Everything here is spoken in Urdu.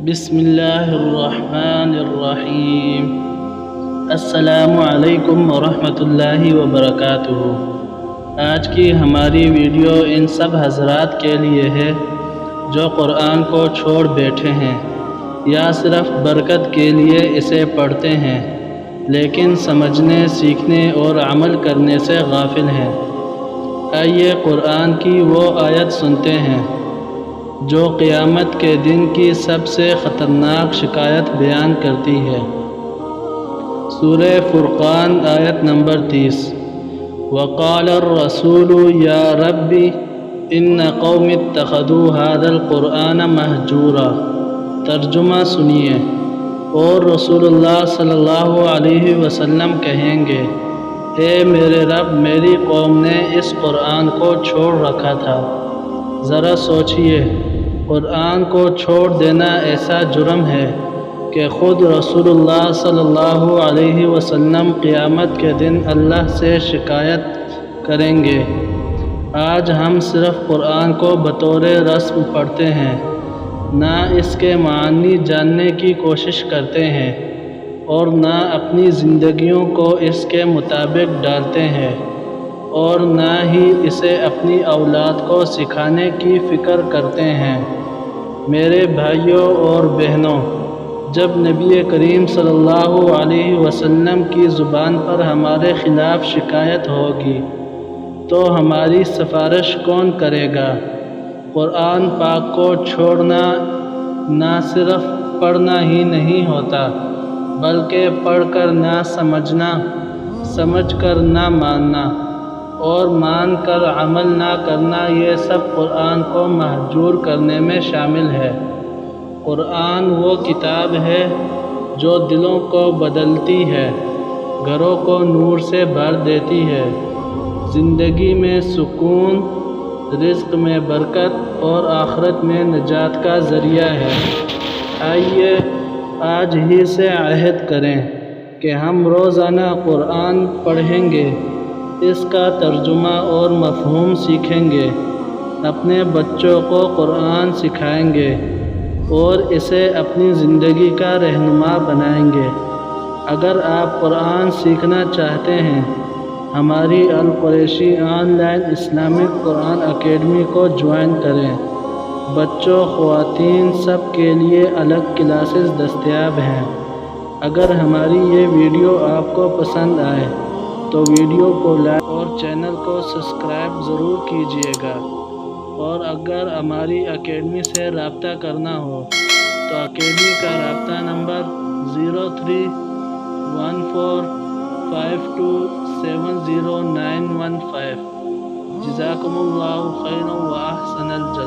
بسم اللہ الرحمن الرحیم۔ السلام علیکم ورحمۃ اللہ وبرکاتہ۔ آج کی ہماری ویڈیو ان سب حضرات کے لیے ہے جو قرآن کو چھوڑ بیٹھے ہیں یا صرف برکت کے لیے اسے پڑھتے ہیں لیکن سمجھنے، سیکھنے اور عمل کرنے سے غافل ہیں۔ آئیے قرآن کی وہ آیت سنتے ہیں جو قیامت کے دن کی سب سے خطرناک شکایت بیان کرتی ہے۔ سورہ فرقان آیت نمبر 30۔ وقال الرسول یا رب ان قوم اتخذوا هذا القرآن مہجورا۔ ترجمہ سنیے۔ اور رسول اللہ صلی اللہ علیہ وسلم کہیں گے، اے میرے رب، میری قوم نے اس قرآن کو چھوڑ رکھا تھا۔ ذرا سوچئے، قرآن کو چھوڑ دینا ایسا جرم ہے کہ خود رسول اللہ صلی اللہ علیہ وسلم قیامت کے دن اللہ سے شکایت کریں گے۔ آج ہم صرف قرآن کو بطور رسم پڑھتے ہیں، نہ اس کے معنی جاننے کی کوشش کرتے ہیں اور نہ اپنی زندگیوں کو اس کے مطابق ڈالتے ہیں اور نہ ہی اسے اپنی اولاد کو سکھانے کی فکر کرتے ہیں۔ میرے بھائیوں اور بہنوں، جب نبی کریم صلی اللہ علیہ وسلم کی زبان پر ہمارے خلاف شکایت ہوگی تو ہماری سفارش کون کرے گا؟ قرآن پاک کو چھوڑنا نہ صرف پڑھنا ہی نہیں ہوتا بلکہ پڑھ کر نہ سمجھنا، سمجھ کر نہ ماننا اور مان کر عمل نہ کرنا، یہ سب قرآن کو مہجور کرنے میں شامل ہے۔ قرآن وہ کتاب ہے جو دلوں کو بدلتی ہے، گھروں کو نور سے بھر دیتی ہے، زندگی میں سکون، رزق میں برکت اور آخرت میں نجات کا ذریعہ ہے۔ آئیے آج ہی سے عہد کریں کہ ہم روزانہ قرآن پڑھیں گے، اس کا ترجمہ اور مفہوم سیکھیں گے، اپنے بچوں کو قرآن سکھائیں گے اور اسے اپنی زندگی کا رہنما بنائیں گے۔ اگر آپ قرآن سیکھنا چاہتے ہیں، ہماری Al Qureshi online Islamic Quran academy کو جوائن کریں۔ بچوں، خواتین سب کے لیے الگ کلاسز دستیاب ہیں۔ اگر ہماری یہ ویڈیو آپ کو پسند آئے تو ویڈیو کو لائک اور چینل کو سبسکرائب ضرور کیجیے گا، اور اگر ہماری اکیڈمی سے رابطہ کرنا ہو تو اکیڈمی کا رابطہ نمبر 031452709115۔ جزاکم اللہ خیرا و احسن الجزاء۔